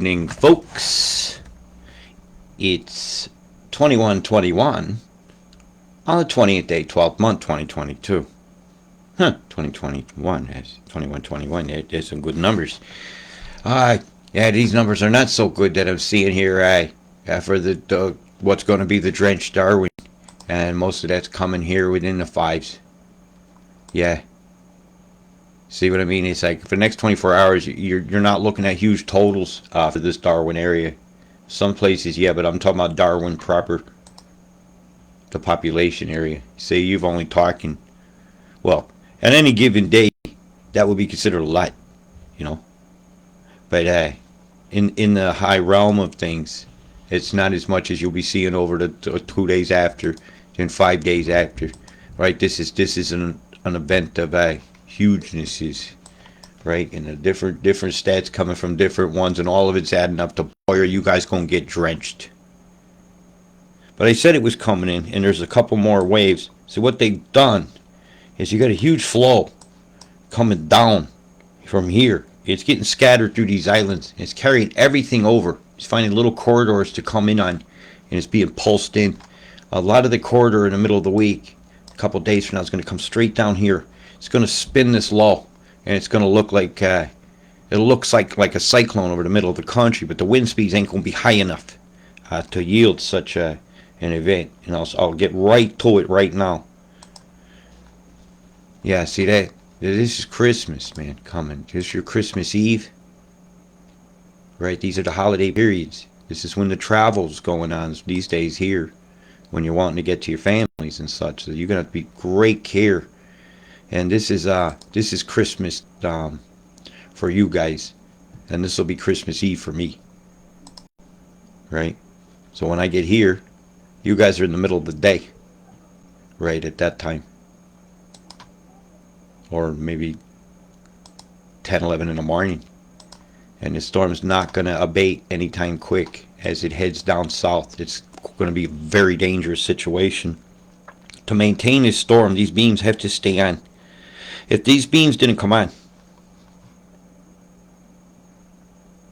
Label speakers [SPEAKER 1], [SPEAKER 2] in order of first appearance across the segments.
[SPEAKER 1] evening, folks. It's 21/21 on the 20th day, 12th month, 2022. 2021. That's 21/21. There's some good numbers. Yeah, these numbers are not so good that I'm seeing here. For the what's going to be the Drenched Darwin, and most of that's coming here within the fives. Yeah. See what I mean? It's like for the next 24 hours, you're not looking at huge totals for this Darwin area. Some places, yeah, but I'm talking about Darwin proper, the population area. Say you've only talking, well, at any given day, that would be considered a lot, you know. But in the high realm of things, it's not as much as you'll be seeing over the 2 days after, and 5 days after, right? This is an event of hugenesses, right? And the different stats coming from different ones, and all of it's adding up to, boy, are you guys gonna get drenched? But I said it was coming in, and there's a couple more waves. So what they've done is you got a huge flow coming down from here. It's getting scattered through these islands. It's carrying everything over. It's finding little corridors to come in on, and it's being pulsed in. A lot of the corridor in the middle of the week, a couple days from now, is going to come straight down here. It's going to spin this low, and it's going to look like it looks like a cyclone over the middle of the country. But the wind speeds ain't going to be high enough to yield such an event. And I'll get right to it right now. Yeah, see that? This is Christmas, man, coming. This is your Christmas Eve, right? These are the holiday periods. This is when the travel's going on these days here, when you're wanting to get to your families and such. So you're gonna have to be great care. And this is Christmas for you guys, and this will be Christmas Eve for me, right? So when I get here, you guys are in the middle of the day, right at that time. Or maybe 10, 11 in the morning. And the storm's not going to abate anytime quick as it heads down south. It's going to be a very dangerous situation. To maintain this storm, these beams have to stay on. If these beams didn't come on,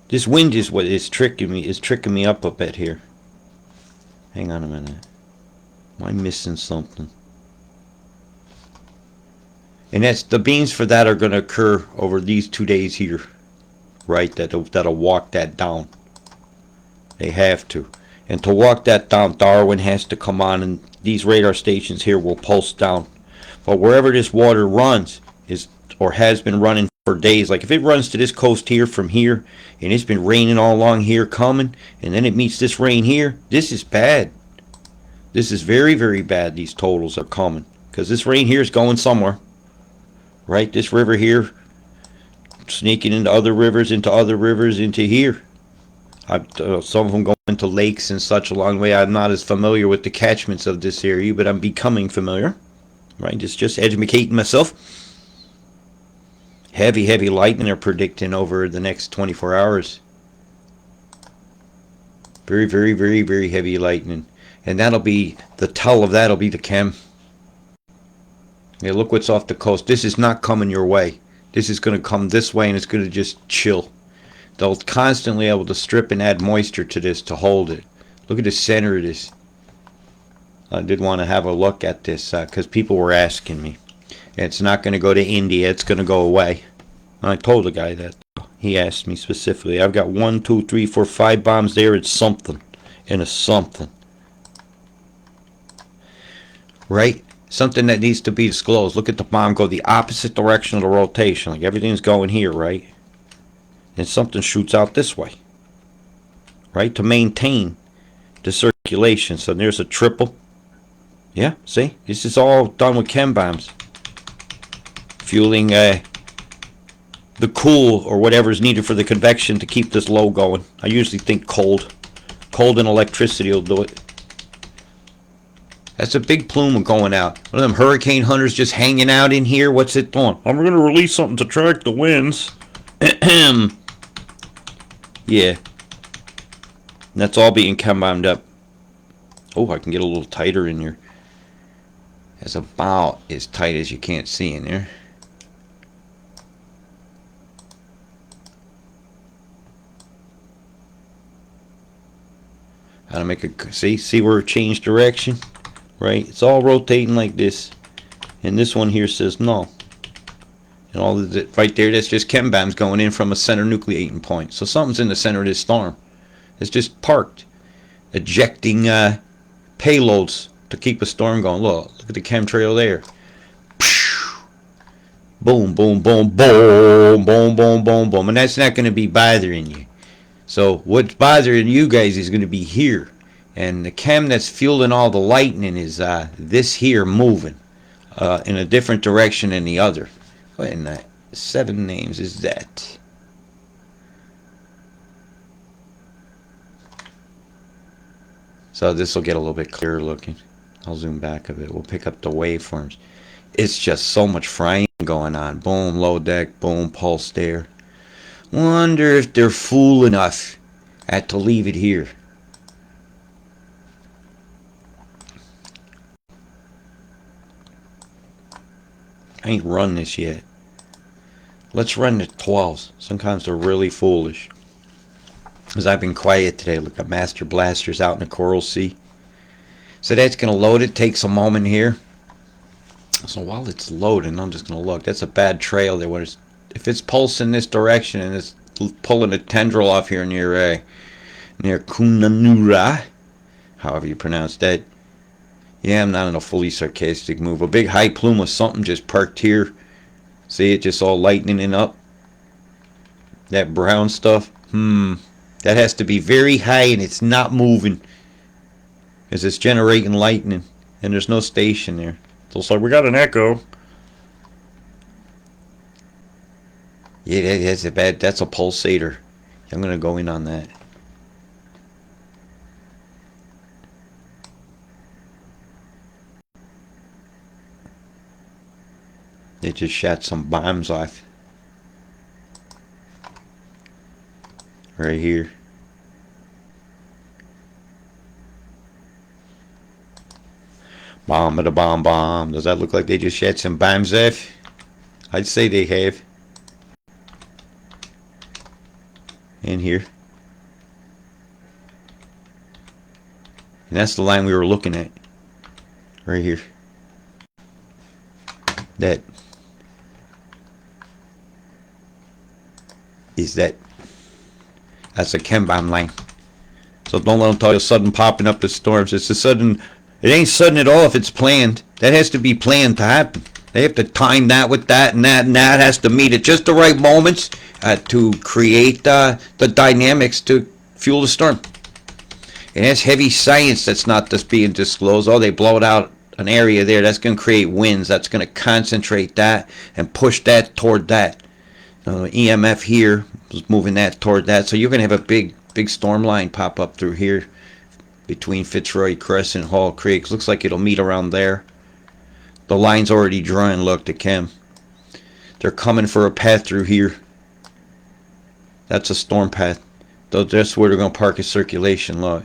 [SPEAKER 1] this wind is what is tricking me up a bit here. Hang on a minute. Am I missing something? And that's the beams for that are going to occur over these 2 days here, right? That'll walk that down. They have to. And to walk that down, Darwin has to come on, and these radar stations here will pulse down. But wherever this water runs or has been running for days, like if it runs to this coast here from here, and it's been raining all along here coming, and then it meets this rain here, this is bad. This is very, very bad. These totals are coming because this rain here is going somewhere. Right, this river here, sneaking into other rivers, into here. Some of them go into lakes and such along the way. I'm not as familiar with the catchments of this area, but I'm becoming familiar. Right, just educating myself. Heavy lightning they're predicting over the next 24 hours. Very, very, very, very heavy lightning. And that'll be, the tell of that'll be the chem. Yeah, look what's off the coast. This is not coming your way. This is going to come this way, and it's going to just chill. They'll constantly able to strip and add moisture to this to hold it. Look at the center of this. I did want to have a look at this because people were asking me. It's not going to go to India. It's going to go away. I told the guy that. He asked me specifically. I've got 1, 2, 3, 4, 5 bombs there. It's something. And it's something. Right? Something that needs to be disclosed. Look at the bomb go the opposite direction of the rotation. Like everything's going here, right? And something shoots out this way. Right? To maintain the circulation. So there's a triple. Yeah, see? This is all done with chem bombs. Fueling the cool or whatever is needed for the convection to keep this low going. I usually think cold. Cold and electricity will do it. That's a big plume going out. One of them hurricane hunters just hanging out in here. What's it doing? I'm going to release something to track the winds. Yeah. And that's all being chem-bombed up. Oh, I can get a little tighter in here. It's about as tight as you can't see in there. How to make a see where it changed direction, right? It's all rotating like this, and this one here says no. And all of it right there, that's just chem bombs going in from a center nucleating point. So something's in the center of this storm. It's just parked, ejecting payloads to keep a storm going. Look at the chemtrail there. Boom, boom, boom, boom, boom, boom, boom, boom. And that's not going to be bothering you. So what's bothering you guys is going to be here. And the chem that's fueling all the lightning is this here moving in a different direction than the other. What in the 7 names is that? So this will get a little bit clearer looking. I'll zoom back a bit. We'll pick up the waveforms. It's just so much frying going on. Boom, low deck, boom, pulse there. Wonder if they're fool enough to leave it here. I ain't run this yet. Let's run the 12s. Sometimes they're really foolish. Because I've been quiet today. Look, at Master Blaster's out in the Coral Sea. So that's going to load it. Takes a moment here. So while it's loading, I'm just going to look. That's a bad trail there. If it's pulsing this direction and it's pulling a tendril off here near Kunanura, however you pronounce that. Yeah, I'm not in a fully sarcastic move. A big high plume of something just parked here. See it just all lightening up. That brown stuff. That has to be very high and it's not moving. Because it's generating lightning. And there's no station there. So it's like, we got an echo. Yeah, that's a pulsator. I'm going to go in on that. They just shot some bombs off. Right here. Bomb, bomb. Does that look like they just shot some bombs off? I'd say they have. In here. And that's the line we were looking at. Right here. That is that's a chem bomb line. So don't let them tell you sudden popping up the storms. It's a sudden. It ain't sudden at all if it's planned. That has to be planned to happen. They have to time that with that, and that has to meet at just the right moments to create the dynamics to fuel the storm. And that's heavy science that's not just being disclosed. Oh, they blow it out an area there. That's going to create winds. That's going to concentrate that and push that toward that. EMF here is moving that toward that. So you're going to have a big storm line pop up through here between Fitzroy Crest and Hall Creek. Looks like it'll meet around there. The line's already drawn. Look, the chem. They're coming for a path through here. That's a storm path. That's where they're going to park a circulation. Look.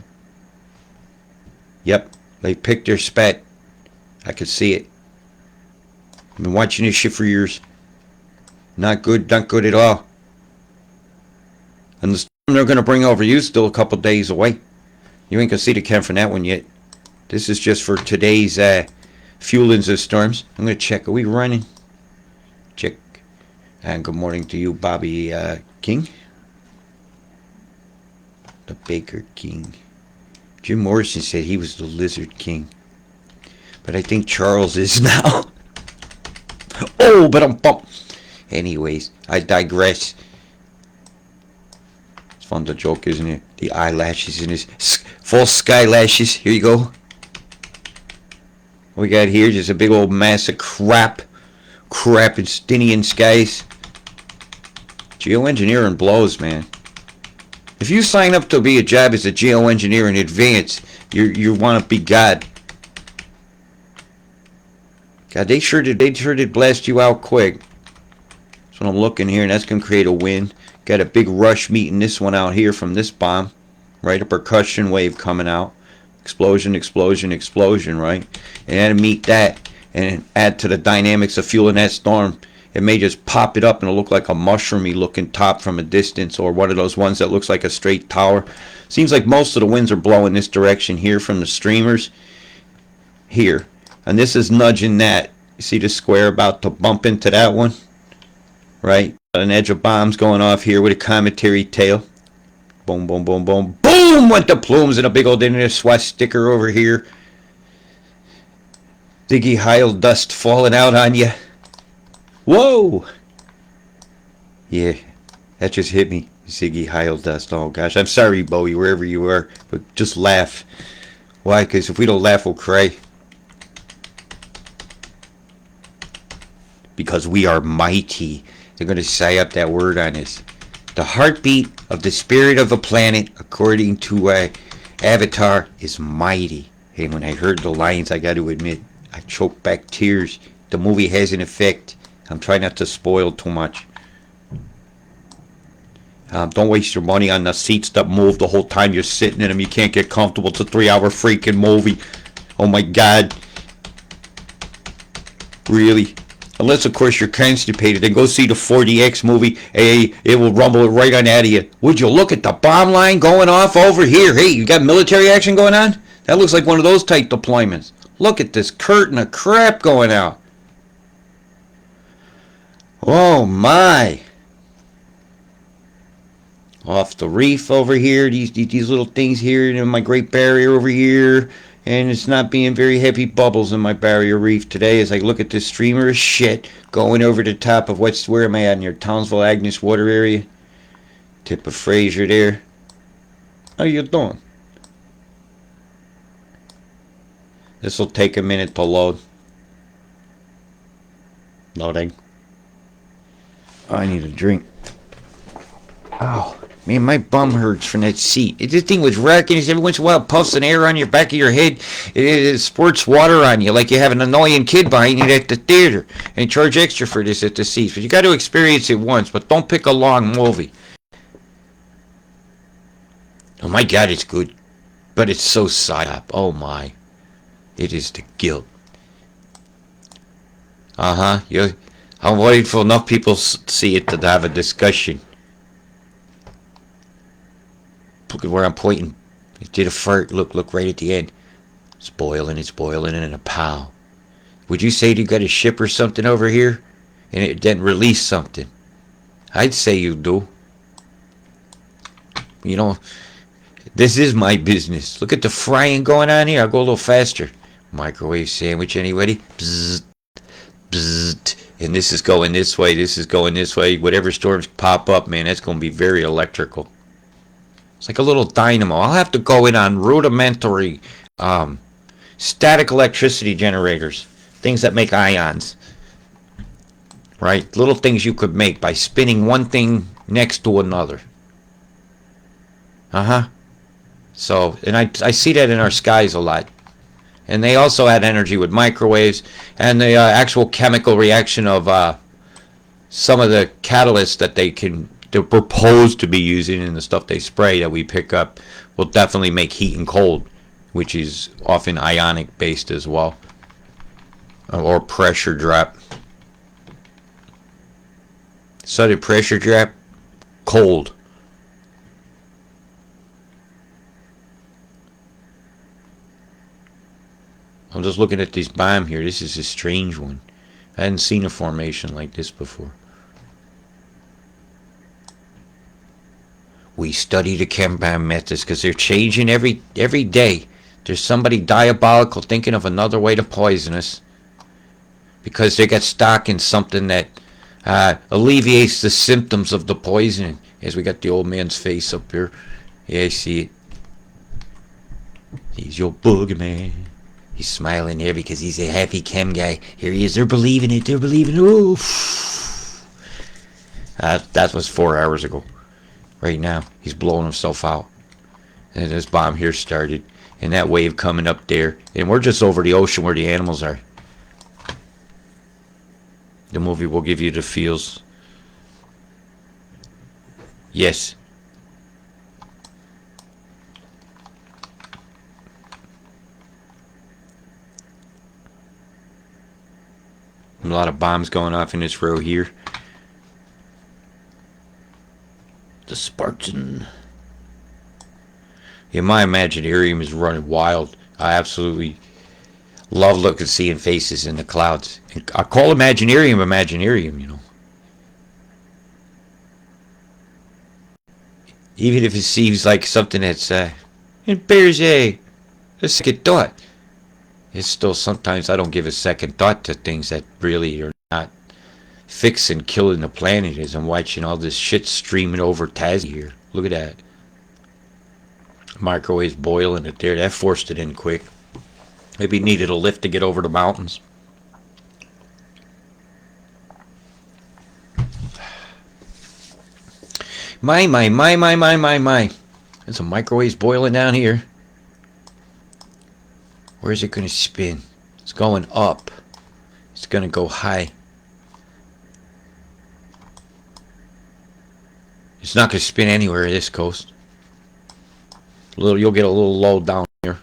[SPEAKER 1] Yep. They picked their spot. I could see it. I've been watching this shit for years. Not good at all. And the storm they're going to bring over you is still a couple days away. You ain't going to see the chem from that one yet. This is just for today's fuelings of storms. I'm going to check. Are we running? Check. And good morning to you, Bobby King. The Baker King. Jim Morrison said he was the Lizard King. But I think Charles is now. Oh, but I'm bumped. Anyways, I digress. It's fun to joke, isn't it? The eyelashes in his false sky lashes. Here you go. What we got here just a big old mass of crap in Stinian skies. Geoengineering blows, man. If you sign up to be a job as a geoengineer in advance, you want to be God. God, they sure did blast you out quick. That's what I'm looking here, and that's gonna create a wind. Got a big rush meeting this one out here from this bomb. Right, a percussion wave coming out. Explosion, right? And then meet that and add to the dynamics of fueling that storm. it may just pop it up and it'll look like a mushroomy looking top from a distance, or one of those ones that looks like a straight tower. Seems like most of the winds are blowing this direction here from the streamers here, and this is nudging that. You see the square about to bump into that one, right? An edge of bombs going off here with a cometary tail. Boom, boom, boom, boom, boom! Went the plumes and a big old internet swastika over here. Ziggy Heil dust falling out on you. Whoa! Yeah, that just hit me. Ziggy Heil dust. Oh gosh, I'm sorry, Bowie, wherever you are, but just laugh. Why? Because if we don't laugh, we'll cry. Because we are mighty. They're going to say up that word on us. The heartbeat of the spirit of a planet, according to Avatar, is mighty. Hey, when I heard the lines, I got to admit, I choked back tears. The movie has an effect. I'm trying not to spoil too much. Don't waste your money on the seats that move the whole time you're sitting in them. You can't get comfortable. It's a 3-hour freaking movie. Oh my God. Really? Unless, of course, you're constipated, then go see the 4DX movie. Hey, it will rumble it right on out of you. Would you look at the bomb line going off over here? Hey, you got military action going on? That looks like one of those type deployments. Look at this curtain of crap going out. Oh, my. Off the reef over here, these little things here, and my Great Barrier over here. And it's not being very heavy bubbles in my barrier reef today as I look at this streamer of shit going over the top of where am I at near Townsville, Agnes water area? Tip of Fraser there. How you doing? This will take a minute to load. Loading. Oh, I need a drink. Ow. Man, my bum hurts from that seat. This thing was wrecking. Every once in a while, it puffs an air on your back of your head. It squirts water on you like you have an annoying kid behind you at the theater. And charge extra for this at the seats. But you got to experience it once. But don't pick a long movie. Oh my God, it's good. But it's so psyop. Oh my. It is the guilt. Uh-huh. I'm waiting for enough people see it to have a discussion. Look at where I'm pointing. It did a fart. Look right at the end. It's boiling, and a pow. Would you say you got a ship or something over here? And it didn't release something? I'd say you do. You know, this is my business. Look at the frying going on here. I'll go a little faster. Microwave sandwich, anybody? Bzzzt. Bzzzt. And this is going this way. This is going this way. Whatever storms pop up, man, that's going to be very electrical. It's like a little dynamo. I'll have to go in on rudimentary static electricity generators. Things that make ions. Right? Little things you could make by spinning one thing next to another. Uh-huh. So, and I see that in our skies a lot. And they also add energy with microwaves and the actual chemical reaction of some of the catalysts that they're proposed to be using in the stuff they spray that we pick up will definitely make heat and cold, which is often ionic based as well, or pressure drop. Sudden pressure drop, cold. I'm just looking at this bomb here. This is a strange one. I hadn't seen a formation like this before. We study the chem bomb methods because they're changing every day. There's somebody diabolical thinking of another way to poison us because they got stock in something that alleviates the symptoms of the poisoning. As we got the old man's face up here. Yeah, I see it. He's your boogeyman. He's smiling here because he's a happy chem guy. Here he is. They're believing it. They're believing it. Oof. That was 4 hours ago. Right now, he's blowing himself out. And this bomb here started. And that wave coming up there. And we're just over the ocean where the animals are. The movie will give you the feels. Yes. A lot of bombs going off in this row here. The Spartan. Yeah, my Imaginarium is running wild. I absolutely love looking, seeing faces in the clouds. And I call Imaginarium Imaginarium, you know. Even if it seems like something that's, it bears a second thought. It's still sometimes I don't give a second thought to things that really are not fixing killing the planet as I'm watching all this shit streaming over Tassie here. Look at that. Microwave's boiling it there. That forced it in quick. Maybe needed a lift to get over the mountains. My. There's some microwaves boiling down here. Where is it going to spin? It's going up. It's going to go high. It's not going to spin anywhere this coast. You'll get a little low down here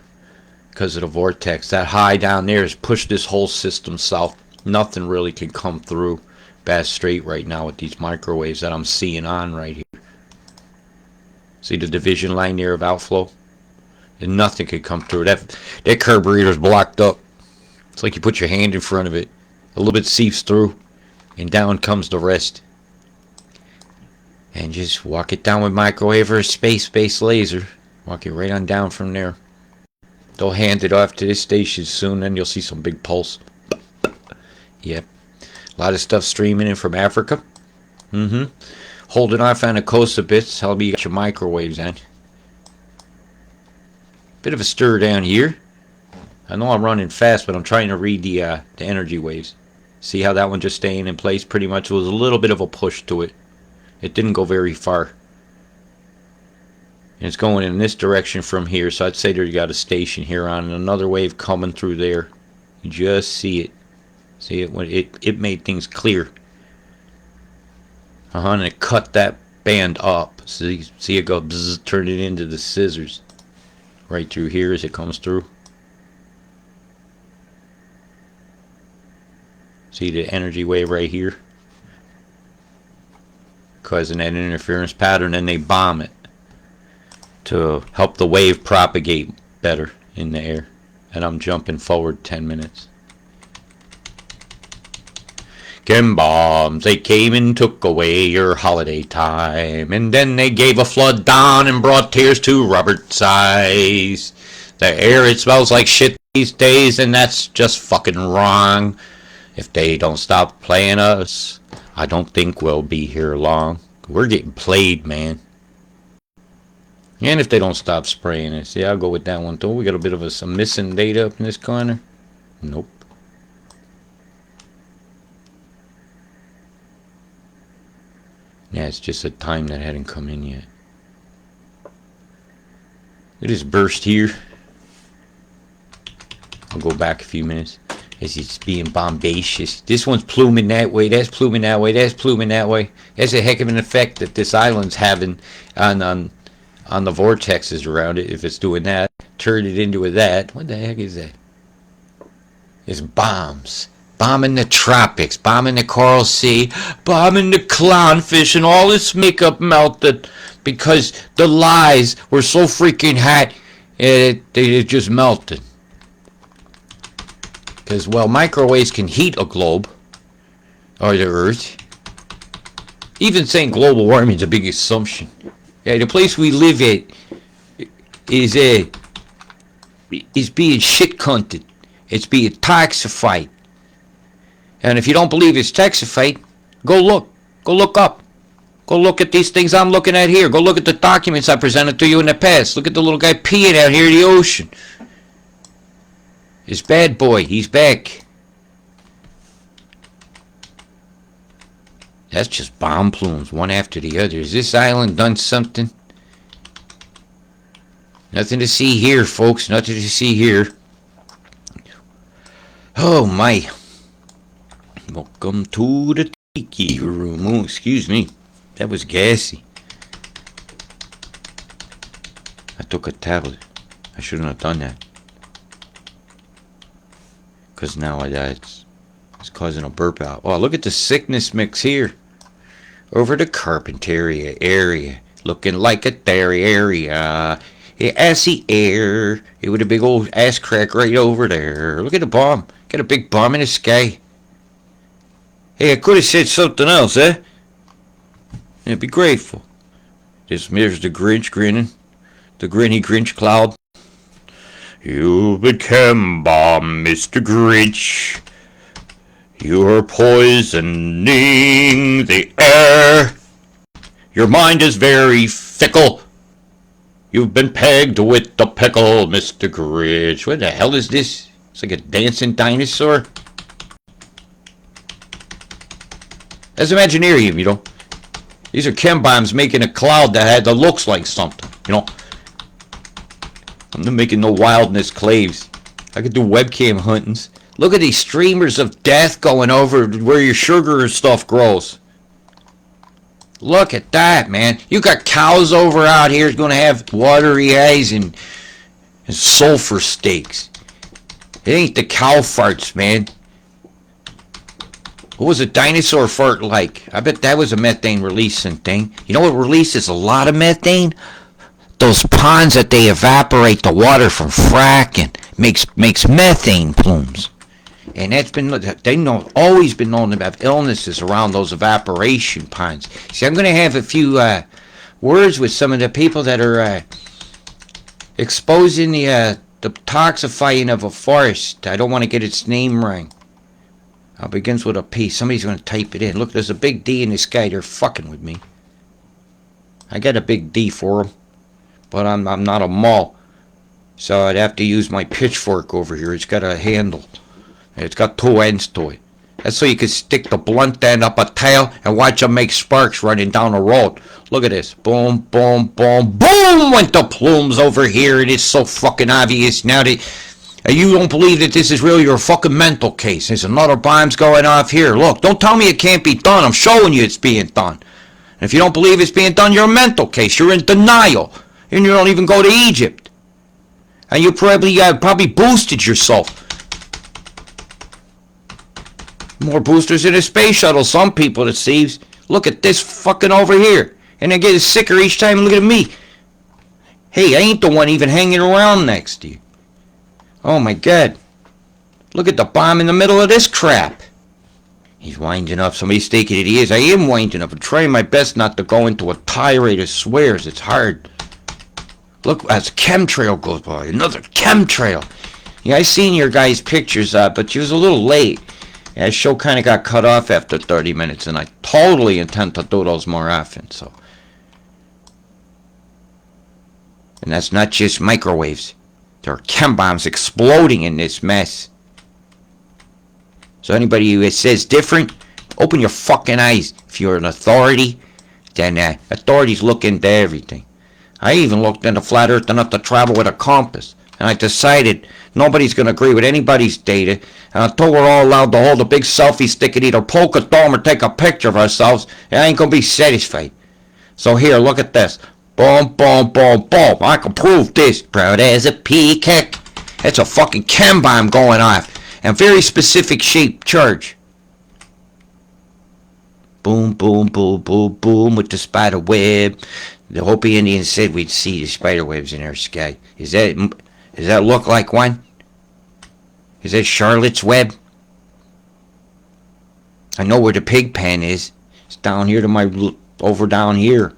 [SPEAKER 1] because of the vortex. That high down there has pushed this whole system south. Nothing really can come through Bass Strait right now with these microwaves that I'm seeing on right here. See the division line there of outflow? And nothing could come through. That carburetor's blocked up. It's like you put your hand in front of it. A little bit seeps through, and down comes the rest. And just walk it down with microwave or a space-based laser. Walk it right on down from there. They'll hand it off to this station soon, then you'll see some big pulse. Yep. A lot of stuff streaming in from Africa. Holding off on the coast a bit. Tell me you got your microwaves on. Bit of a stir down here. I know I'm running fast, but I'm trying to read the energy waves. See how that one just staying in place pretty much? It was a little bit of a push to it. It didn't go very far. And it's going in this direction from here, so I'd say there you got a station here on and another wave coming through there. You just see it. See it when it made things clear. And it cut that band up. See it go bzz, turn it into the scissors. Right through here as it comes through. See the energy wave right here? Causing that interference pattern, and they bomb it to help the wave propagate better in the air. And I'm jumping forward 10 minutes. Chem bombs, they came and took away your holiday time, and then they gave a flood down and brought tears to Robert's eyes. The air, it smells like shit these days, and that's just fucking wrong. If they don't stop playing us, I don't think we'll be here long. We're getting played, man. And if they don't stop spraying us, yeah, I'll go with that one too. We got a bit of some missing data up in this corner. Nope. Yeah, it's just a time that hadn't come in yet. It is burst here. I'll go back a few minutes as it's being bombacious. This one's pluming that way, that's pluming that way, that's pluming that way. That's a heck of an effect that this island's having on the vortexes around it. If it's doing that, turn it into a that. What the heck is that? It's bombs. Bombing the tropics, bombing the Coral Sea, bombing the clownfish, and all this makeup melted because the lies were so freaking hot it just melted. Because, well, microwaves can heat a globe or the earth. Even saying global warming is a big assumption. Yeah, the place we live at is being shit cunted. It's being toxified. And if you don't believe it's toxified, go look. Go look up. Go look at these things I'm looking at here. Go look at the documents I presented to you in the past. Look at the little guy peeing out here in the ocean. It's bad boy. He's back. That's just bomb plumes, one after the other. Has this island done something? Nothing to see here, folks. Nothing to see here. Oh, my. Welcome to the tiki room. Oh, excuse me. That was gassy. I took a tablet. I shouldn't have done that. Because now it's It's causing a burp out. Oh, look at the sickness mix here. Over the Carpentaria area. Looking like a dairy area. Assy air. It with a big old ass crack right over there. Look at the bomb. Got a big bomb in the sky. Hey, I could have said something else, eh? Yeah, be grateful. There's the Grinch grinning. The grinny Grinch cloud. You became bomb, Mr. Grinch. You're poisoning the air. Your mind is very fickle. You've been pegged with the pickle, Mr. Grinch. What the hell is this? It's like a dancing dinosaur. That's Imaginarium, you know. These are chem bombs making a cloud that looks like something, you know. I'm not making no wildness claves. I could do webcam huntings. Look at these streamers of death going over where your sugar and stuff grows. Look at that, man. You got cows over out here going to have watery eyes and sulfur steaks. It ain't the cow farts, man. What was a dinosaur fart like? I bet that was a methane releasing thing. You know what releases a lot of methane? Those ponds that they evaporate the water from fracking makes methane plumes. And that's been, always been known about illnesses around those evaporation ponds. See, I'm going to have a few words with some of the people that are exposing the toxifying of a forest. I don't want to get its name wrong. It begins with a P. Somebody's going to type it in. Look, there's a big D in the sky. They're fucking with me. I got a big D for them. But I'm not a mall. So I'd have to use my pitchfork over here. It's got a handle. It's got two ends to it. That's so you can stick the blunt end up a tail and watch them make sparks running down the road. Look at this. Boom, boom, boom, boom went the plumes over here. It is so fucking obvious now that you don't believe that this is really your fucking mental case. There's another bomb's going off here. Look, don't tell me it can't be done. I'm showing you it's being done. And if you don't believe it's being done, you're a mental case. You're in denial. And you don't even go to Egypt. And you probably boosted yourself. More boosters in a space shuttle. Some people, it seems. Look at this fucking over here. And they're getting sicker each time. Look at me. Hey, I ain't the one even hanging around next to you. Oh my God. Look at the bomb in the middle of this crap. He's winding up. Somebody's thinking it is. I am winding up. I'm trying my best not to go into a tirade of swears. It's hard. Look, as a chemtrail goes by. Another chemtrail. Yeah, I seen your guys' pictures, but you was a little late. Yeah, the show kind of got cut off after 30 minutes, and I totally intend to do those more often, so. And that's not just microwaves. There are chem bombs exploding in this mess. So anybody who says different, open your fucking eyes. If you're an authority, then authorities look into everything. I even looked into flat earth enough to travel with a compass. And I decided nobody's going to agree with anybody's data. And until we're all allowed to hold a big selfie stick and either poke a thumb or take a picture of ourselves, I ain't going to be satisfied. So here, look at this. Boom, boom, boom, boom. I can prove this. Proud as a peacock. That's a fucking chem bomb going off. And very specific shape charge. Boom, boom, boom, boom, boom with the spider web. The Hopi Indians said we'd see the spider webs in our sky. Does that look like one? Is that Charlotte's Web? I know where the pig pen is. It's down here over down here.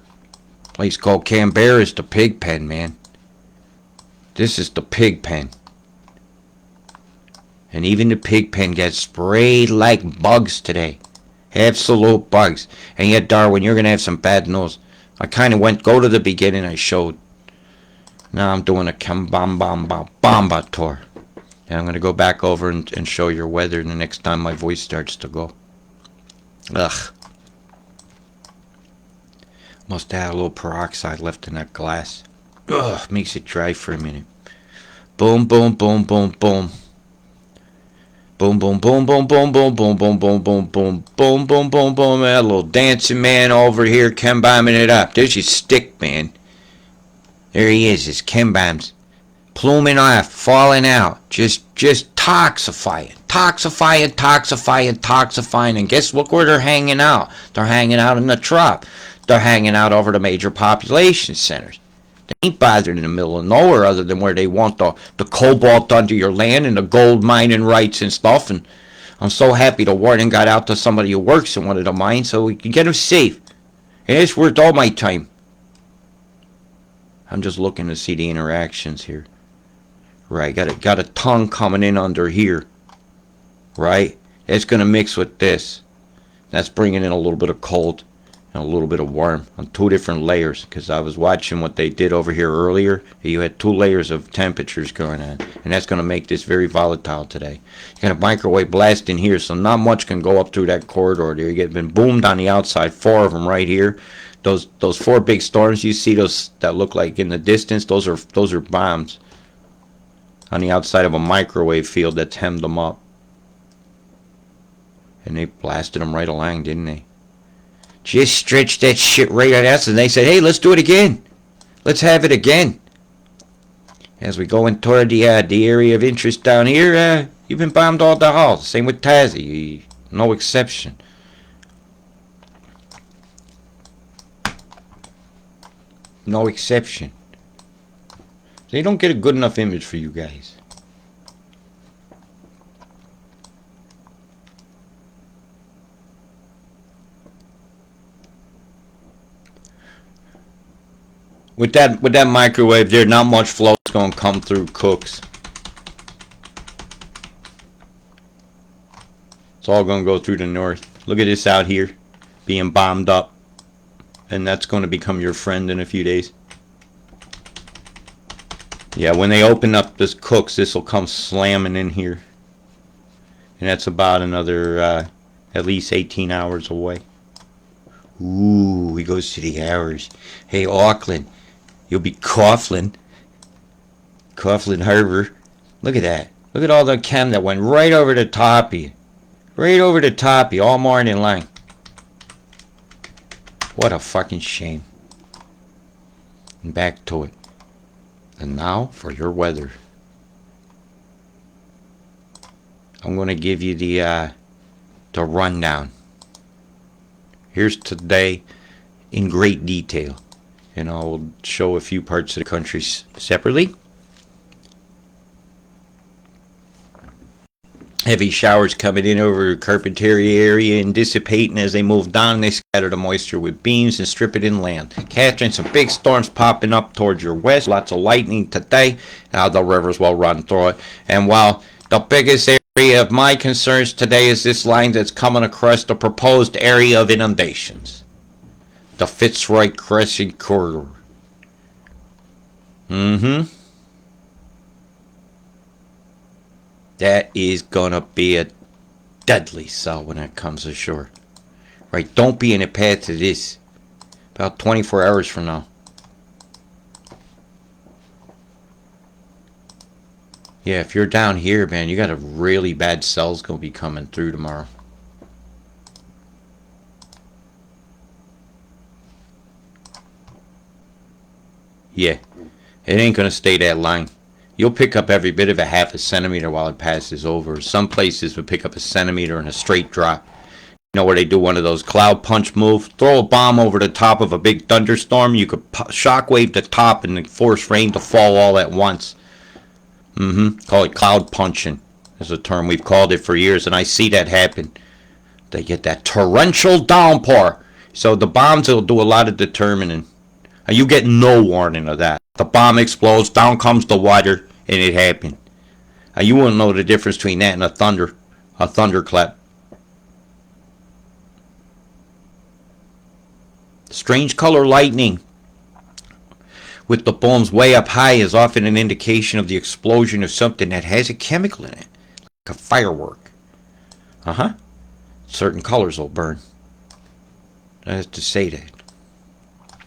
[SPEAKER 1] Place called Canberra is the pig pen, man. This is the pig pen. And even the pig pen gets sprayed like bugs today. Absolute bugs. And yet, Darwin, you're going to have some bad news. I kind of go to the beginning, I showed. Now I'm doing a bomba tour. And I'm going to go back over and show your weather the next time my voice starts to go. Ugh. Must have had a little peroxide left in that glass. Ugh, makes it dry for a minute. Boom, boom, boom, boom, boom. Boom, boom, boom, boom, boom, boom, boom, boom, boom, boom, boom, boom, boom, boom, boom. That little dancing man over here, chem bombing it up. There's your stick, man. There he is, his chem bombs. Pluming off, falling out. Just toxifying. toxifying, toxifying, toxifying. And guess, look where they're hanging out. They're hanging out in the trop. They're hanging out over the major population centers. They ain't bothered in the middle of nowhere other than where they want the cobalt under your land and the gold mining rights and stuff. And I'm so happy the warden got out to somebody who works in one of the mines so we can get him safe. And it's worth all my time. I'm just looking to see the interactions here. Right, got a tongue coming in under here. Right? It's going to mix with this. That's bringing in a little bit of cold and a little bit of warm on two different layers. Because I was watching what they did over here earlier. You had two layers of temperatures going on. And that's going to make this very volatile today. You got a microwave blast in here, so not much can go up through that corridor there. You get been boomed on the outside, 4 of them right here. Those 4 big storms you see, those that look like in the distance, those are bombs on the outside of a microwave field that's hemmed them up. And they blasted them right along, didn't they? Just stretched that shit right on us, and they said, hey, let's do it again. Let's have it again. As we go in toward the area of interest down here, you've been bombed all the halls. Same with Tazzy. No exception. No exception. They don't get a good enough image for you guys. With that microwave there, not much flow is going to come through cooks. It's all going to go through the north. Look at this out here being bombed up. And that's going to become your friend in a few days. Yeah, when they open up this cooks, this will come slamming in here. And that's about another at least 18 hours away. Ooh, he goes to the hours. Hey, Auckland, you'll be Coughlin. Coughlin Harbor. Look at that. Look at all the chem that went right over the top of you. Right over the top of you, all morning long. What a fucking shame. And back to it. And now for your weather. I'm going to give you the rundown. Here's today in great detail. And I'll show a few parts of the country separately. Heavy showers coming in over the Carpentaria area and dissipating as they move down. They scatter the moisture with beams and strip it inland. Catching some big storms popping up towards your west. Lots of lightning today. Now the rivers will run through it. And while the biggest area of my concerns today is this line that's coming across the proposed area of inundations. The Fitzroy Crescent Corridor. That is gonna be a deadly cell when it comes ashore. Right, don't be in a path to this. About 24 hours from now. Yeah, if you're down here, man, you got a really bad cell's gonna be coming through tomorrow. Yeah, it ain't gonna stay that line. You'll pick up every bit of a half a centimeter while it passes over. Some places will pick up a centimeter in a straight drop. You know where they do one of those cloud punch moves? Throw a bomb over the top of a big thunderstorm. You could shockwave the top and force rain to fall all at once. Call it cloud punching. Is a term we've called it for years, and I see that happen. They get that torrential downpour. So the bombs will do a lot of determining. And you get no warning of that. The bomb explodes, down comes the water, and it happened. And you won't know the difference between that and a thunderclap. Strange color lightning with the bombs way up high is often an indication of the explosion of something that has a chemical in it, like a firework. Certain colors will burn. I have to say that.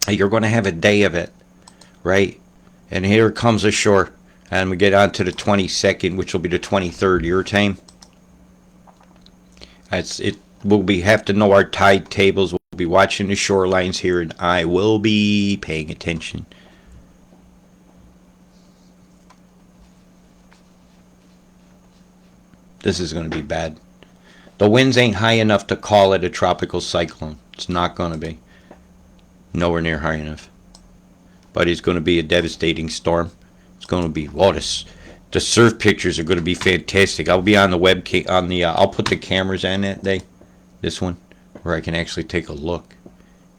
[SPEAKER 1] You're going to have a day of it, right? And here comes ashore, and we get on to the 22nd, which will be the 23rd your time. We'll have to know our tide tables. We'll be watching the shorelines here, and I will be paying attention. this is going to be bad. The winds ain't high enough to call it a tropical cyclone. It's not going to be. Nowhere near high enough. But it's going to be a devastating storm. It's going to be, oh, the surf pictures are going to be fantastic. I'll be on the webcam, I'll put the cameras on that day, this one, where I can actually take a look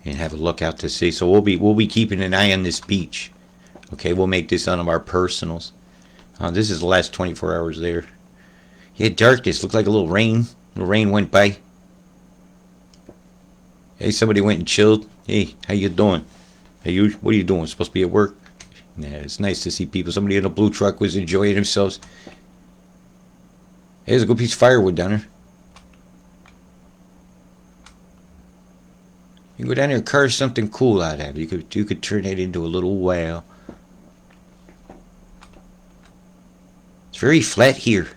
[SPEAKER 1] and have a look out to sea. So we'll be keeping an eye on this beach. Okay, we'll make this one of our personals. This is the last 24 hours there. Yeah, darkness. Looked like a little rain. The rain went by. Hey, somebody went and chilled. Hey, how you doing? Hey, what are you doing? Supposed to be at work? Yeah, it's nice to see people. Somebody in a blue truck was enjoying themselves. Hey, there's a good piece of firewood down there. You can go down there and carve something cool out of it. You could turn it into a little whale. It's very flat here.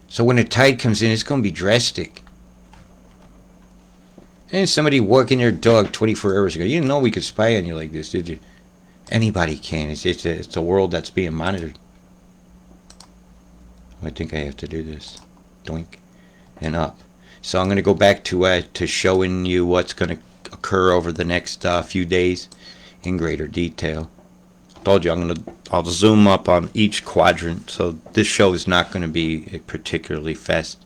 [SPEAKER 1] So when the tide comes in, it's going to be drastic. And somebody walking their dog 24 hours ago. You didn't know we could spy on you like this, did you? Anybody can. It's a world that's being monitored. I think I have to do this. Doink. And up. So I'm going to go back to showing you what's going to occur over the next few days in greater detail. I told you I'll zoom up on each quadrant, so this show is not going to be particularly fast.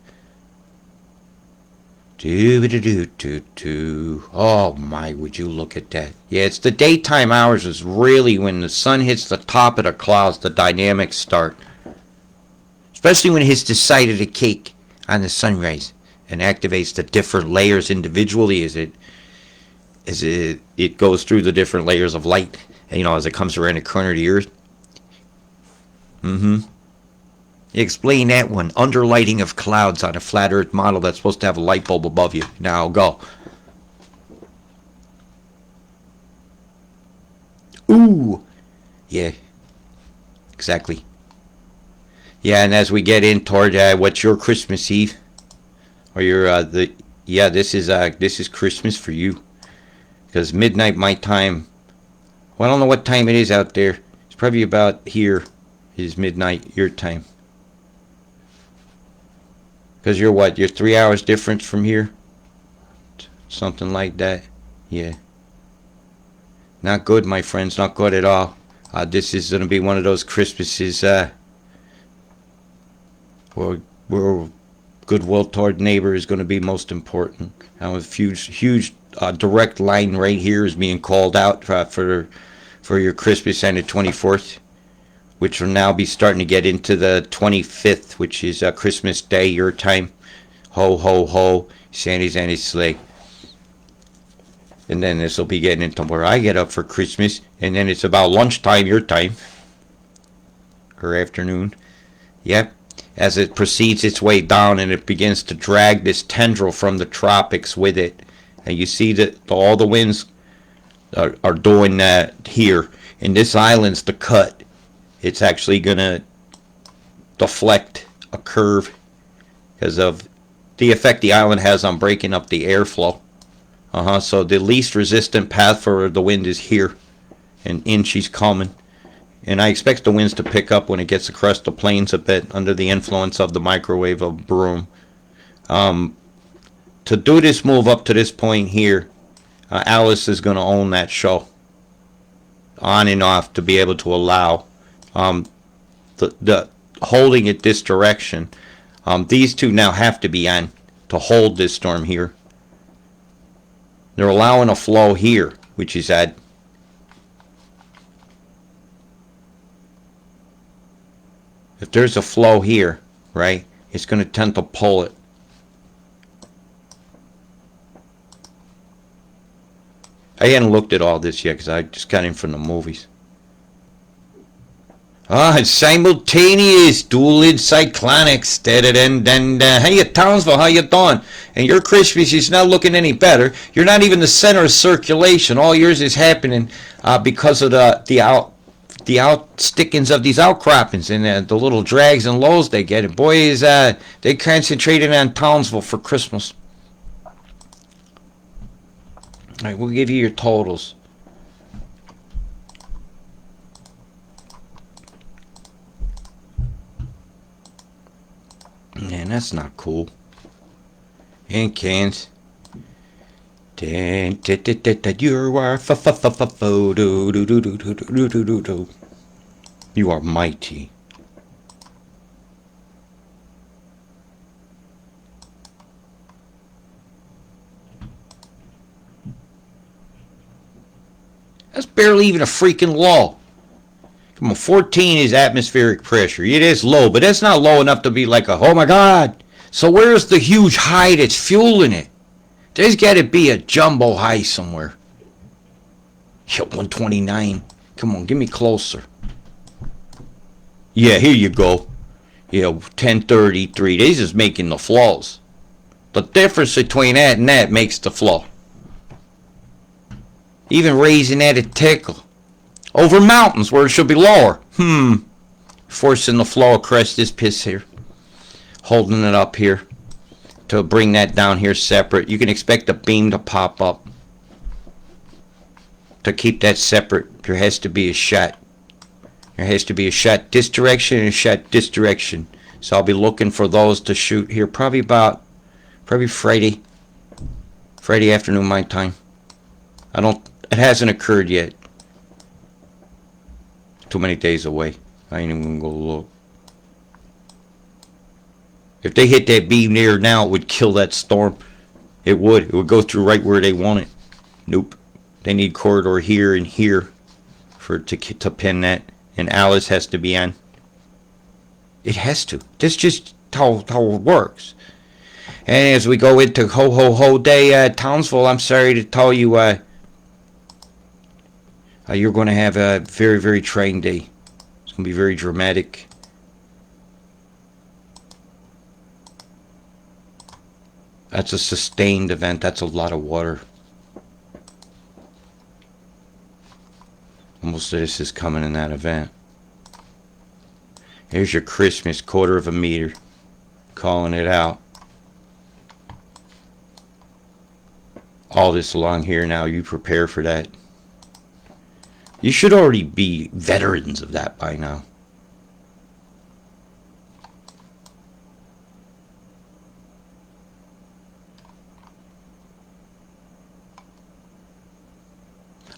[SPEAKER 1] Oh my, would you look at that. Yeah, it's the daytime hours is really when the sun hits the top of the clouds, the dynamics start. Especially when it hits the side of the cake on the sunrise and activates the different layers individually as it goes through the different layers of light, and, as it comes around the corner of the earth. Explain that one. Underlighting of clouds on a flat earth model that's supposed to have a light bulb above you. Now go. Ooh. Yeah. Exactly. Yeah, and as we get in toward what's your Christmas Eve? Or your this is Christmas for you. Because midnight my time. Well, I don't know what time it is out there. It's probably about here is midnight your time. Because you're what? You're 3 hours difference from here? Something like that. Yeah. Not good, my friends. Not good at all. This is going to be one of those Christmases where goodwill toward neighbor is going to be most important. A huge direct line right here is being called out for your Christmas and the 24th. Which will now be starting to get into the 25th, which is Christmas Day, your time. Ho, ho, ho, Santa's and his sleigh. And then this will be getting into where I get up for Christmas. And then it's about lunchtime, your time. Or afternoon. Yep. As it proceeds its way down and it begins to drag this tendril from the tropics with it. And you see that all the winds are doing that here. And this island's the cut. It's actually going to deflect a curve because of the effect the island has on breaking up the airflow. So the least resistant path for the wind is here, and in she's coming. And I expect the winds to pick up when it gets across the plains a bit under the influence of the microwave of Broom. To do this move up to this point here, Alice is going to own that show on and off to be able to allow the holding it this direction. These two now have to be on to hold this storm here. They're allowing a flow here, which is at if there's a flow here, right, it's going to tend to pull it. I hadn't looked at all this yet because I just got in from the movies. It's simultaneous dual cyclonics. Hey, Townsville, how you doing? And your Christmas is not looking any better. You're not even the center of circulation. All yours is happening because of the outstickings of these outcroppings and the little drags and lows they get. And boy, is they concentrated on Townsville for Christmas. All right, we'll give you your totals. That's not cool. In cans. You are mighty. That's barely even a freaking law. Come on, 14 is atmospheric pressure. It is low, but that's not low enough to be like a, oh my God. So where's the huge high that's fueling it? There's got to be a jumbo high somewhere. Yeah, 129. Come on, get me closer. Yeah, here you go. Yeah, 1033. They're just making the flaws. The difference between that and that makes the flaw. Even raising that a tickle. Over mountains where it should be lower. Forcing the flow across this piss here. Holding it up here. To bring that down here separate. You can expect the beam to pop up. To keep that separate, there has to be a shot. There has to be a shot this direction and a shot this direction. So I'll be looking for those to shoot here. Probably Friday. Friday afternoon my time. It hasn't occurred yet. Too many days away. I ain't even gonna go look. If they hit that beam there now, it would kill that storm. It would. It would go through right where they want it. Nope. They need corridor here and here for it to pin that. And Alice has to be on. It has to. That's just how it works. And as we go into Ho Ho Ho Day, Townsville, I'm sorry to tell you, you're going to have a very, very trying day. It's going to be very dramatic. That's a sustained event. That's a lot of water. Most of this is coming in that event. Here's your Christmas, 1/4 of a meter. Calling it out. All this along here now, you prepare for that. You should already be veterans of that by now.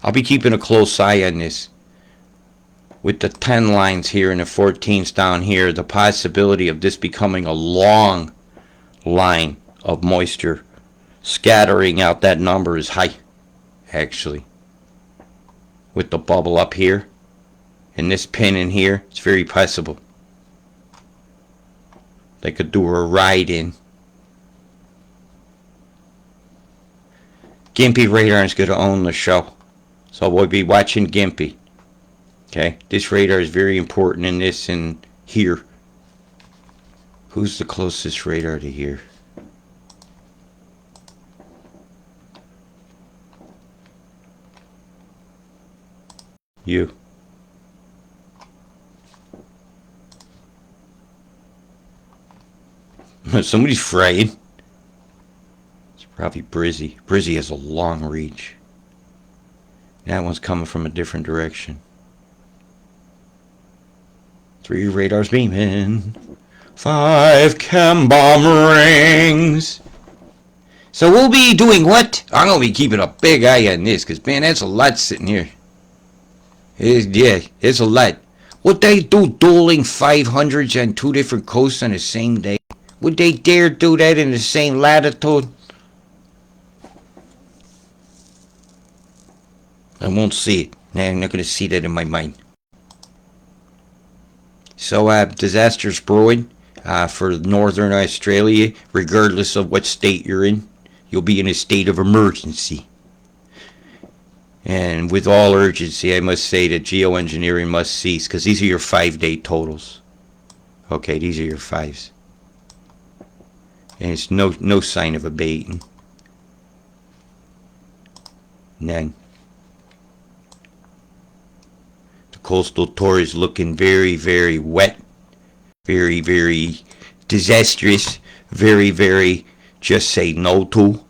[SPEAKER 1] I'll be keeping a close eye on this. With the 10 lines here and the 14s down here, the possibility of this becoming a long line of moisture scattering out that number is high, actually. With the bubble up here and this pin in here, it's very possible. They could do a ride in. Gimpy Radar is going to own the show. So we'll be watching Gimpy. Okay, this radar is very important in this and here. Who's the closest radar to here? You. Somebody's fraying. It's probably Brizzy. Brizzy has a long reach. That one's coming from a different direction. 3 radars beaming. 5 chem bomb rings. So we'll be doing what? I'm going to be keeping a big eye on this, because, man, that's a lot sitting here. It's a lot. Would they do dueling 500s on 2 different coasts on the same day? Would they dare do that in the same latitude? I won't see it. I'm not going to see that in my mind. So, disasters brewing for northern Australia, regardless of what state you're in. You'll be in a state of emergency. And with all urgency, I must say that geoengineering must cease, because these are your 5-day totals. Okay, these are your 5s. And it's no sign of abating. None. The coastal tour is looking very, very wet. Very, very disastrous. Very, very just say no to.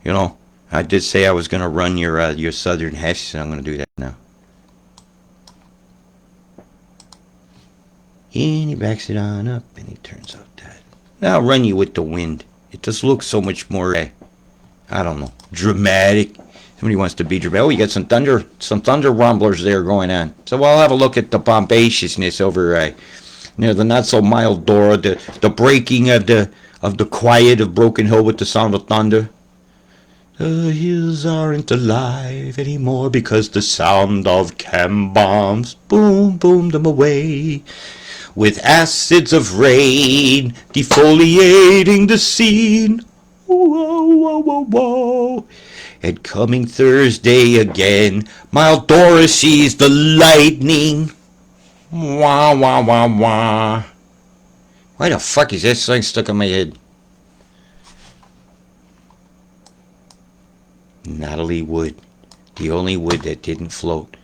[SPEAKER 1] You know, I did say I was going to run your southern hesh, and I'm going to do that now. And he backs it on up, and he turns off that. I'll run you with the wind. It just looks so much more, I don't know, dramatic. Somebody wants to be dramatic. Oh, you got some thunder rumblers there going on. So we'll have a look at the bombastiousness over near the not so mild Dora, the breaking of the quiet of Broken Hill with the sound of thunder. The hills aren't alive anymore because the sound of chem bombs boom boomed them away. With acids of rain defoliating the scene. Whoa, whoa, whoa, whoa. And coming Thursday again, mild Dora sees the lightning. Wah, wah, wah, wah. Why the fuck is that song stuck in my head? Natalie Wood. The only wood that didn't float.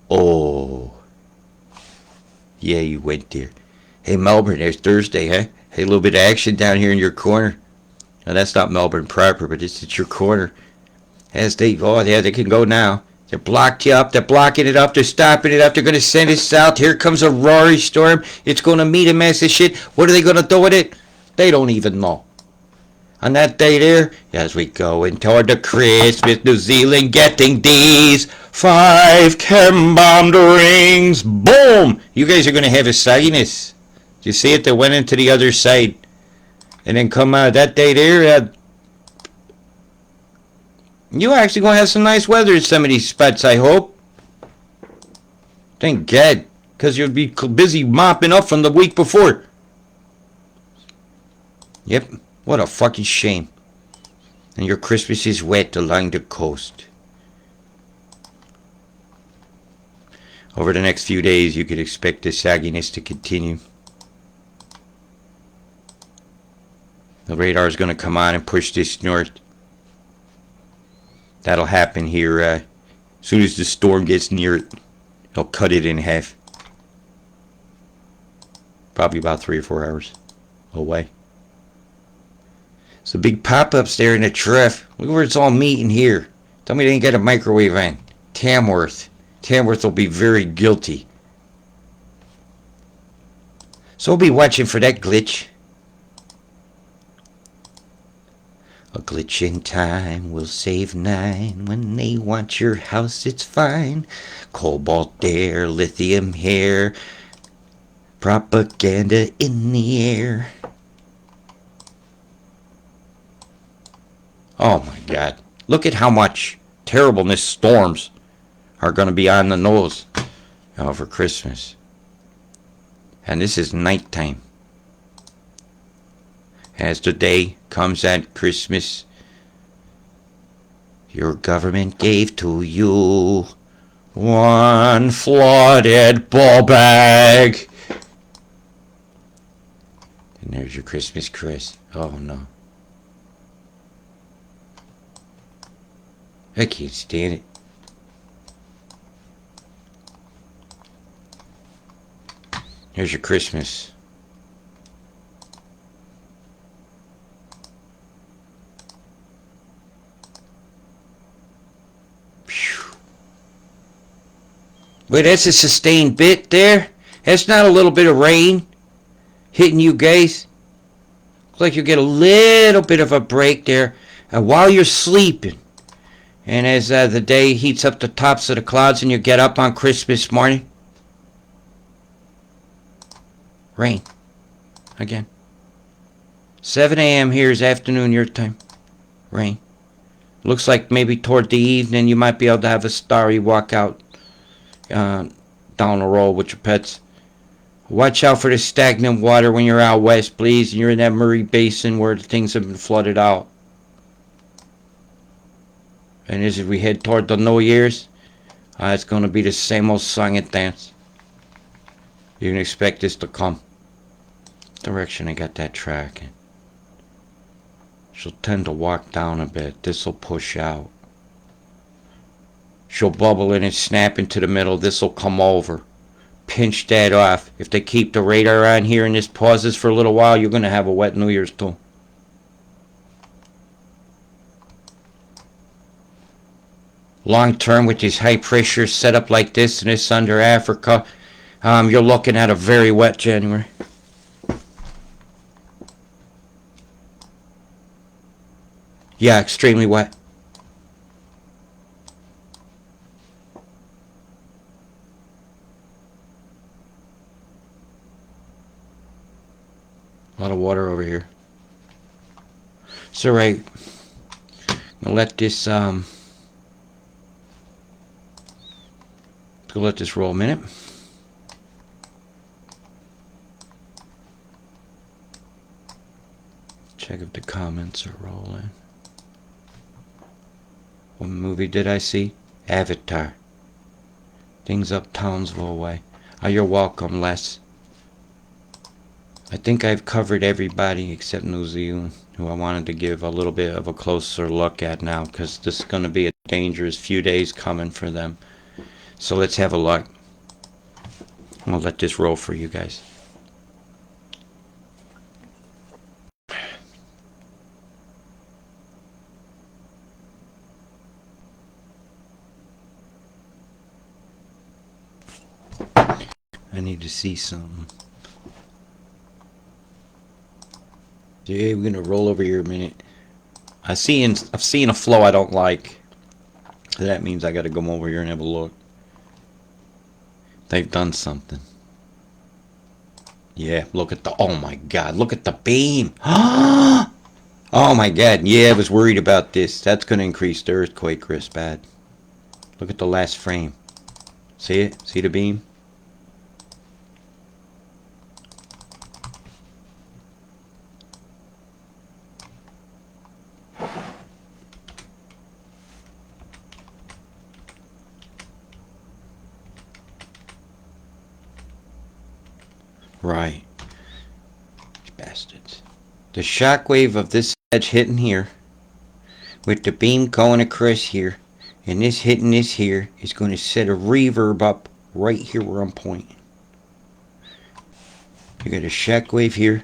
[SPEAKER 1] Oh. Yeah, you went there. Hey, Melbourne, there's Thursday, huh? Hey, a little bit of action down here in your corner. Now, that's not Melbourne proper, but it's your corner. They can go now. They're blocked you up. They're blocking it up. They're stopping it up. They're going to send it south. Here comes a Rory storm. It's going to meet a mess of shit. What are they going to do with it? They don't even know. On that day there, as we go in toward the Christmas, New Zealand getting these 5 chem-bombed rings. Boom! You guys are going to have a sagginess. Do you see it? They went into the other side. And then come out that day there, you actually going to have some nice weather in some of these spots, I hope. Thank God. Because you'll be busy mopping up from the week before. Yep. What a fucking shame. And your Christmas is wet along the coast. Over the next few days, you could expect the sagginess to continue. The radar is going to come on and push this north. That'll happen here as soon as the storm gets near it. It'll cut it in half. Probably about 3 or 4 hours away. So big pop-ups there in the trough. Look where it's all meeting here. Tell me they ain't got a microwave on. Tamworth. Tamworth will be very guilty. So we'll be watching for that glitch. A glitch in time will save 9. When they want your house, it's fine. Cobalt there, lithium here. Propaganda in the air. Oh my God. Look at how much terribleness storms are going to be on the nose for Christmas. And this is nighttime. As the day comes at Christmas, your government gave to you 1 flooded ball bag. And there's your Christmas Chris. Oh no. I can't stand it. Here's your Christmas. Wait, that's a sustained bit there? That's not a little bit of rain hitting you guys? Looks like you get a little bit of a break there while you're sleeping. And as the day heats up the tops of the clouds and you get up on Christmas morning, rain again. 7 a.m. here is afternoon your time. Rain. Looks like maybe toward the evening you might be able to have a starry walk out down the road with your pets. Watch out for the stagnant water when you're out west, please. And you're in that Murray Basin where the things have been flooded out. And as we head toward the New Year's, it's going to be the same old song and dance. You can expect this to come. Direction I got that track in. She'll tend to walk down a bit. This'll push out. She'll bubble in and snap into the middle. This'll come over. Pinch that off. If they keep the radar on here and this pauses for a little while, you're going to have a wet New Year's too. Long term, with these high pressures set up like this and this under Africa, you're looking at a very wet January. Yeah, extremely wet. A lot of water over here. It's alright. I'll let this roll a minute. Check if the comments are rolling. What movie did I see? Avatar. Things up Townsville way. Oh, you're welcome, Les. I think I've covered everybody except New Zealand, who I wanted to give a little bit of a closer look at now, because this is going to be a dangerous few days coming for them. So let's have a look. I'll let this roll for you guys. I need to see something. Yeah, we're gonna roll over here a minute. I've seen a flow I don't like. So that means I gotta come over here and have a look. They've done something. Yeah, look at the, oh my god, look at the beam. Oh my god, yeah, I was worried about this. That's gonna increase the earthquake risk bad. Look at the last frame. See it? See the beam? Right. Bastards. The shockwave of this edge hitting here, with the beam going across here, and this hitting this here, is going to set a reverb up right here where I'm pointing. You got a shockwave here,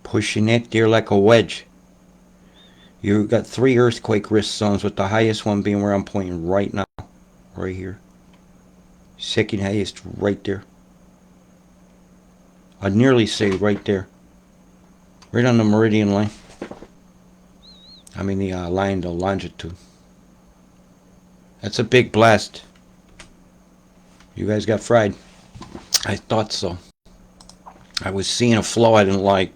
[SPEAKER 1] pushing it there like a wedge. You got 3 earthquake risk zones, with the highest one being where I'm pointing right now. Right here. Second highest right there. I'd nearly say right there. Right on the meridian line. I mean the line, the longitude. That's a big blast. You guys got fried. I thought so. I was seeing a flow I didn't like.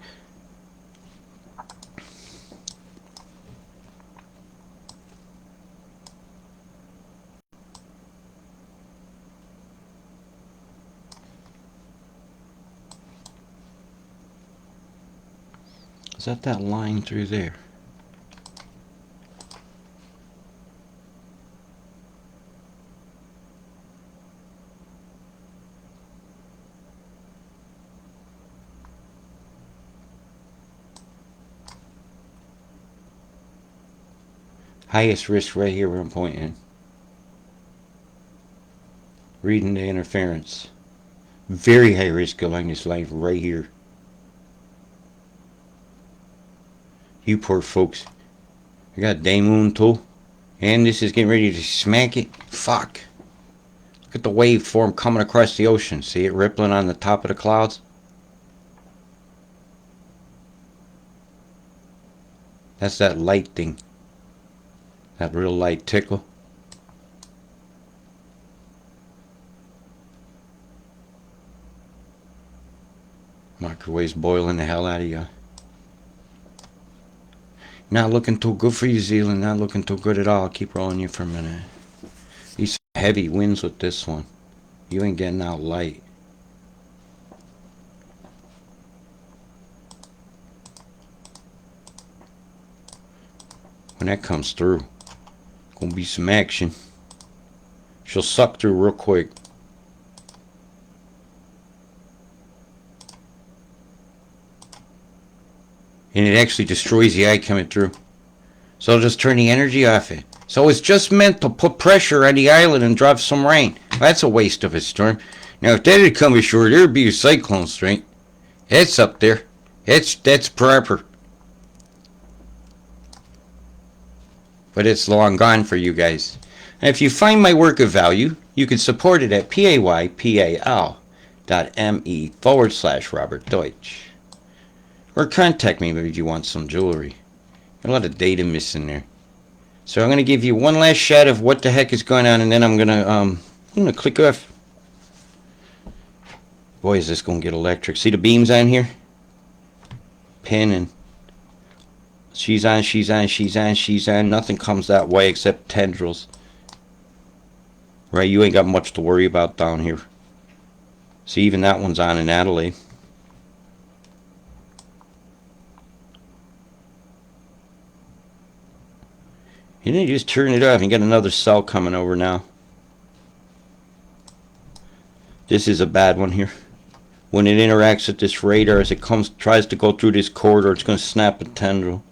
[SPEAKER 1] Is that line through there? Highest risk right here where I'm pointing. Reading the interference. Very high risk along this line right here. You poor folks. I got day moon too. And this is getting ready to smack it. Fuck. Look at the waveform coming across the ocean. See it rippling on the top of the clouds? That's that light thing. That real light tickle. Microwave's boiling the hell out of you. Not looking too good for you, Zealand. Not looking too good at all. I'll keep rolling you for a minute. These heavy winds with this one. You ain't getting out light. When that comes through, gonna be some action. She'll suck through real quick. And it actually destroys the eye coming through. So it'll just turn the energy off it. So it's just meant to put pressure on the island and drop some rain. That's a waste of a storm. Now if that had come ashore, there'd be a cyclone strength. It's up there. That's proper. But it's long gone for you guys. And if you find my work of value, you can support it at paypal.me/Robert Deutsch. Or contact me if you want some jewelry. A lot of data missing there. So I'm gonna give you one last shot of what the heck is going on, and then I'm gonna click off. Boy, is this gonna get electric. See the beams on here? Pin and she's on, she's on, she's on, she's on. Nothing comes that way except tendrils. Right, you ain't got much to worry about down here. See, even that one's on in Adelaide. And then you just turn it off and get another cell coming over now. This is a bad one here. When it interacts with this radar, as it tries to go through this corridor, it's going to snap a tendril.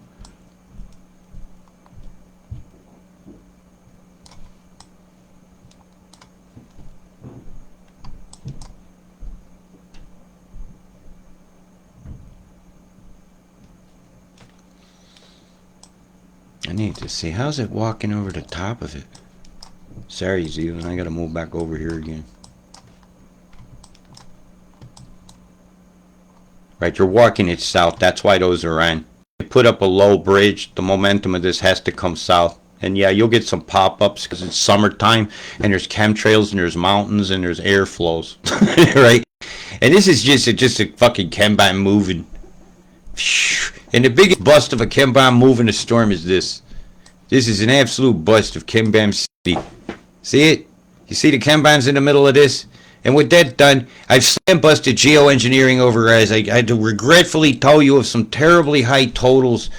[SPEAKER 1] I need to see, how's it walking over the top of it? Sorry, Zealand, I gotta move back over here again. Right, you're walking it south, that's why those are on. You put up a low bridge, the momentum of this has to come south. And yeah, you'll get some pop-ups because it's summertime, and there's chemtrails, and there's mountains, and there's air flows. Right? And this is just a fucking chem bomb moving. And the biggest bust of a chem bomb moving a storm is this. This is an absolute bust of chem bomb city. See it? You see the chem bombs in the middle of this? And with that done, I've slam busted geoengineering over, as I had to regretfully tell you of some terribly high totals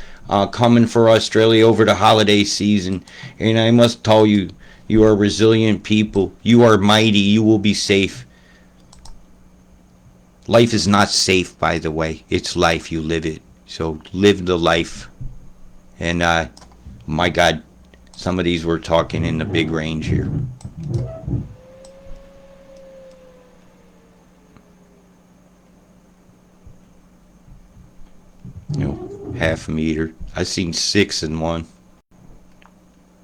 [SPEAKER 1] coming for Australia over the holiday season. And I must tell you, you are resilient people. You are mighty. You will be safe. Life is not safe, by the way. It's life. You live it. So live the life. And my God, some of these we're talking in the big range here. You know, half a meter. I've seen 6 in one.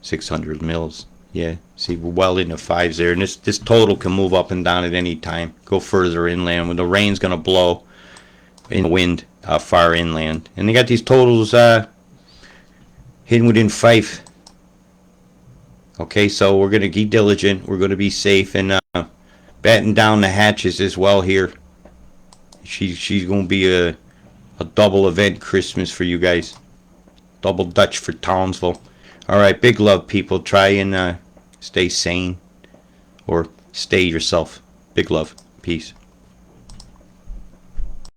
[SPEAKER 1] 600 mils. Yeah, see, we're well into 5s there. And this total can move up and down at any time. Go further inland when the rain's going to blow in the wind far inland. And they got these totals hidden within 5. Okay, so we're going to be diligent. We're going to be safe and batten down the hatches as well here. She's going to be a double event Christmas for you guys. Double Dutch for Townsville. Alright, big love, people. Try and stay sane. Or stay yourself. Big love. Peace.